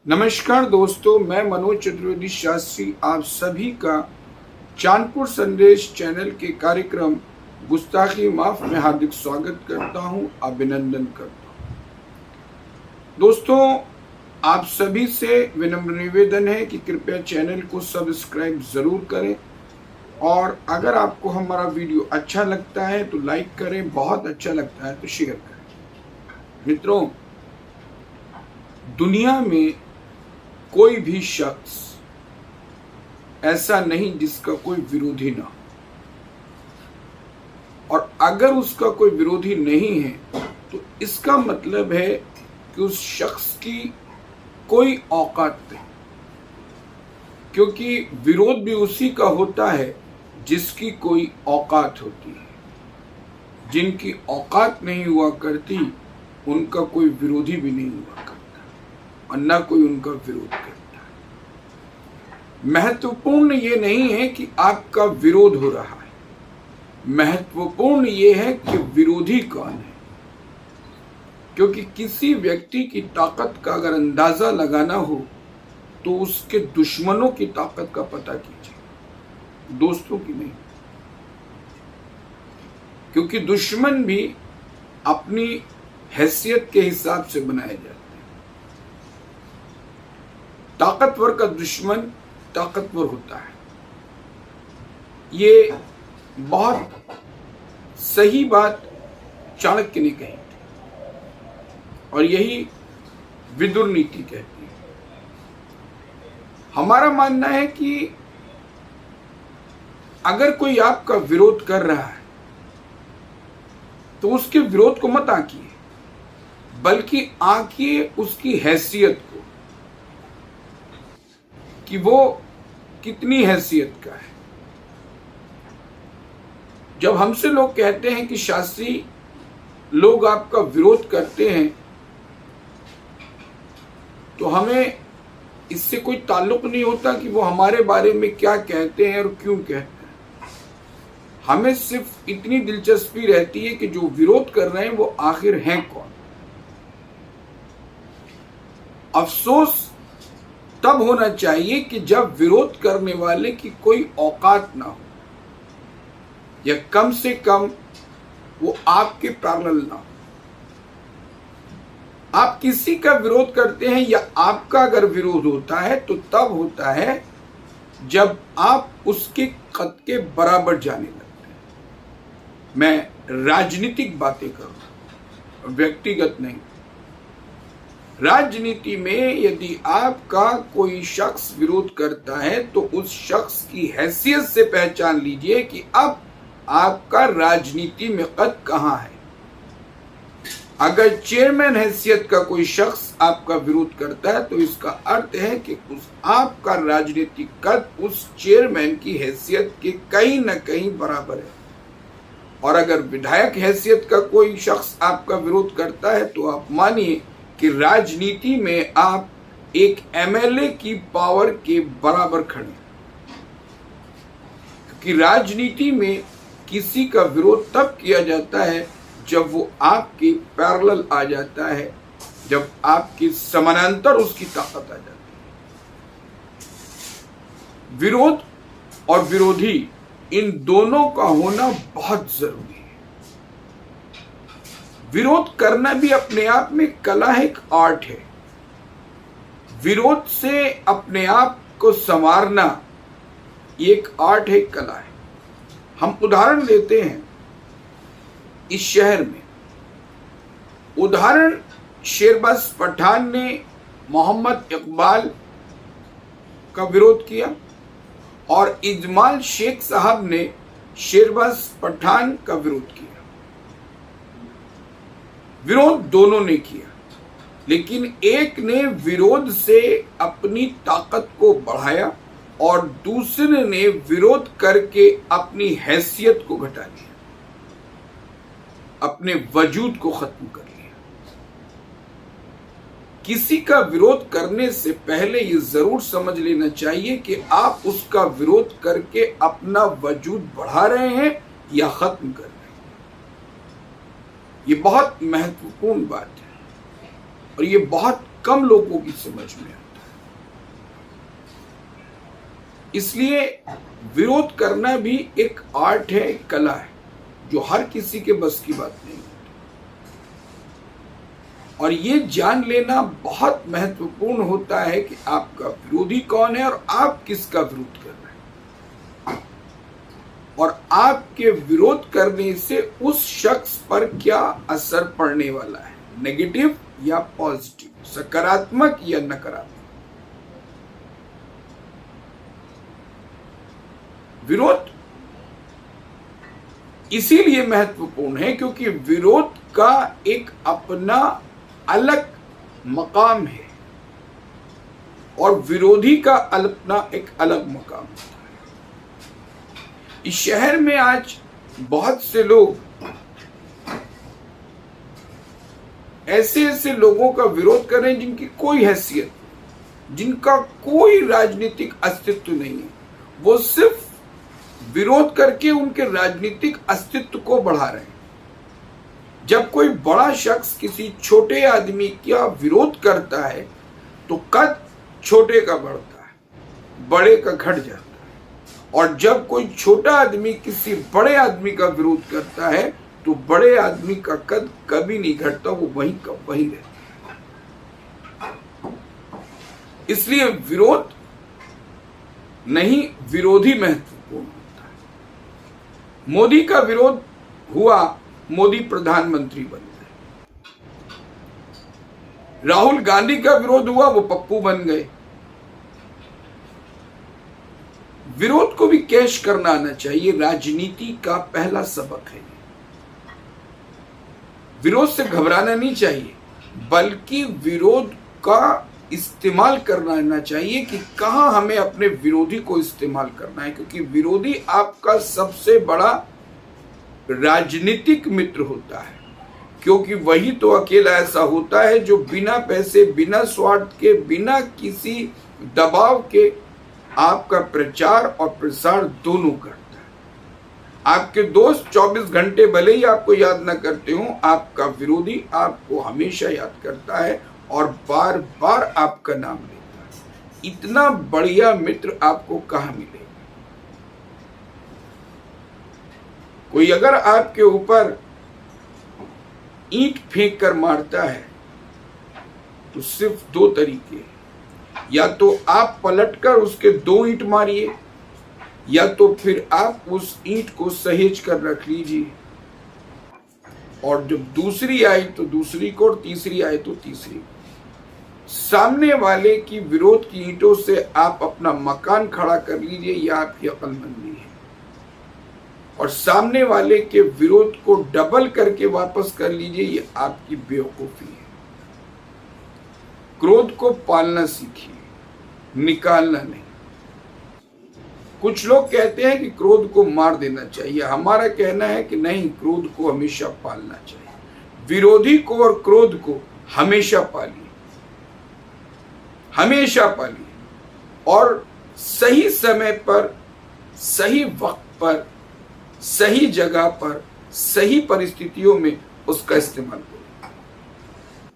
नमस्कार दोस्तों, मैं मनोज चतुर्वेदी शास्त्री आप सभी का चांदपुर संदेश चैनल के कार्यक्रम गुस्ताखी माफ में हार्दिक स्वागत करता हूं, अभिनंदन करता हूं। दोस्तों, आप सभी से विनम्र निवेदन है कि कृपया चैनल को सब्सक्राइब जरूर करें और अगर आपको हमारा वीडियो अच्छा लगता है तो लाइक करें, बहुत अच्छा लगता है तो शेयर करें। मित्रों, दुनिया में कोई भी शख्स ऐसा नहीं जिसका कोई विरोधी ना हो, और अगर उसका कोई विरोधी नहीं है तो इसका मतलब है कि उस शख्स की कोई औकात नहीं, क्योंकि विरोध भी उसी का होता है जिसकी कोई औकात होती है। जिनकी औकात नहीं हुआ करती उनका कोई विरोधी भी नहीं हुआ करता और न कोई उनका विरोध करता। महत्वपूर्ण ये नहीं है कि आपका विरोध हो रहा है, महत्वपूर्ण ये है कि विरोधी कौन है। क्योंकि किसी व्यक्ति की ताकत का अगर अंदाजा लगाना हो तो उसके दुश्मनों की ताकत का पता कीजिए, दोस्तों की नहीं। क्योंकि दुश्मन भी अपनी हैसियत के हिसाब से बनाए जाते हैं। ताकतवर का दुश्मन ताकतवर होता है, ये बहुत सही बात चाणक्य ने कही थी और यही विदुर नीति कहती है। हमारा मानना है कि अगर कोई आपका विरोध कर रहा है तो उसके विरोध को मत आंकिए, बल्कि आंकिए उसकी हैसियत को कि वो कितनी हैसियत का है। जब हमसे लोग कहते हैं कि शास्त्री लोग आपका विरोध करते हैं तो हमें इससे कोई ताल्लुक नहीं होता कि वो हमारे बारे में क्या कहते हैं और क्यों कहते हैं। हमें सिर्फ इतनी दिलचस्पी रहती है कि जो विरोध कर रहे हैं वो आखिर हैं कौन। अफसोस तब होना चाहिए कि जब विरोध करने वाले की कोई औकात ना हो, या कम से कम वो आपके पैरेलल ना हो। आप किसी का विरोध करते हैं या आपका अगर विरोध होता है तो तब होता है जब आप उसके कद के बराबर जाने लगते हैं। मैं राजनीतिक बातें कर रहा हूं, व्यक्तिगत नहीं। राजनीति में यदि आपका कोई शख्स विरोध करता है तो उस शख्स की हैसियत से पहचान लीजिए कि अब आपका राजनीति में कद कहां है। अगर चेयरमैन हैसियत का कोई शख्स आपका विरोध करता है तो इसका अर्थ है कि उस आपका राजनीतिक कद उस चेयरमैन की हैसियत के कहीं न कहीं बराबर है। और अगर विधायक हैसियत का कोई शख्स आपका विरोध करता है तो आप मानिए कि राजनीति में आप एक एमएलए की पावर के बराबर खड़े हैं। क्योंकि राजनीति में किसी का विरोध तब किया जाता है जब वो आपके पैरेलल आ जाता है, जब आपके समानांतर उसकी ताकत आ जाती है। विरोध और विरोधी इन दोनों का होना बहुत जरूरी है। विरोध करना भी अपने आप में कला है, एक आर्ट है। विरोध से अपने आप को संवारना एक आर्ट है, कला है। हम उदाहरण लेते हैं इस शहर में। उदाहरण, शेरबाज पठान ने मोहम्मद इकबाल का विरोध किया और इजमाल शेख साहब ने शेरबाज पठान का विरोध किया। विरोध दोनों ने किया, लेकिन एक ने विरोध से अपनी ताकत को बढ़ाया और दूसरे ने विरोध करके अपनी हैसियत को घटा लिया, अपने वजूद को खत्म कर लिया। किसी का विरोध करने से पहले ये जरूर समझ लेना चाहिए कि आप उसका विरोध करके अपना वजूद बढ़ा रहे हैं या खत्म कर रहे हैं। ये बहुत महत्वपूर्ण बात है और ये बहुत कम लोगों की समझ में आता है। इसलिए विरोध करना भी एक आर्ट है, एक कला है, जो हर किसी के बस की बात नहीं होती। और ये जान लेना बहुत महत्वपूर्ण होता है कि आपका विरोधी कौन है और आप किसका विरोध कर रहे हैं, और आपके विरोध करने से उस शख्स पर क्या असर पड़ने वाला है, नेगेटिव या पॉजिटिव, सकारात्मक या नकारात्मक। विरोध इसीलिए महत्वपूर्ण है क्योंकि विरोध का एक अपना अलग मकाम है और विरोधी का अपना एक अलग मकाम होता है। इस शहर में आज बहुत से लोग ऐसे लोगों का विरोध कर रहे हैं जिनकी कोई हैसियत, जिनका कोई राजनीतिक अस्तित्व नहीं है। वो सिर्फ विरोध करके उनके राजनीतिक अस्तित्व को बढ़ा रहे हैं। जब कोई बड़ा शख्स किसी छोटे आदमी का विरोध करता है तो कद छोटे का बढ़ता है, बड़े का घट जाता है। और जब कोई छोटा आदमी किसी बड़े आदमी का विरोध करता है तो बड़े आदमी का कद कभी नहीं घटता, वो वहीं का वहीं रहता है। इसलिए विरोध नहीं, विरोधी महत्वपूर्ण होता है। मोदी का विरोध हुआ, मोदी प्रधानमंत्री बन गए। राहुल गांधी का विरोध हुआ, वो पप्पू बन गए। विरोध को भी कैश करना आना चाहिए, राजनीति का पहला सबक है। विरोध से घबराना नहीं चाहिए, बल्कि विरोध का इस्तेमाल करना आना चाहिए कि कहां हमें अपने विरोधी को इस्तेमाल करना है, क्योंकि विरोधी आपका सबसे बड़ा राजनीतिक मित्र होता है। क्योंकि वही तो अकेला ऐसा होता है जो बिना पैसे, बिना स्वार्थ के, बिना किसी दबाव के आपका प्रचार और प्रसार दोनों करता है। आपके दोस्त 24 घंटे भले ही आपको याद न करते हो, आपका विरोधी आपको हमेशा याद करता है और बार बार आपका नाम लेता है। इतना बढ़िया मित्र आपको कहां मिलेगा? कोई अगर आपके ऊपर ईंट फेंक कर मारता है तो सिर्फ दो तरीके हैं, या तो आप पलटकर उसके 2 ईंट मारिए, या तो फिर आप उस ईंट को सहेज कर रख लीजिए, और जब दूसरी आई तो दूसरी को, और तीसरी आई तो तीसरी को। सामने वाले की विरोध की ईंटों से आप अपना मकान खड़ा कर लीजिए, यह आपकी अक्लमंदी है। और सामने वाले के विरोध को डबल करके वापस कर लीजिए, ये आपकी बेवकूफी है। क्रोध को पालना सीखिए, निकालना नहीं। कुछ लोग कहते हैं कि क्रोध को मार देना चाहिए, हमारा कहना है कि नहीं, क्रोध को हमेशा पालना चाहिए। विरोधी को और क्रोध को हमेशा पालिए, हमेशा पालिए, और सही समय पर, सही वक्त पर, सही जगह पर, सही परिस्थितियों में उसका इस्तेमाल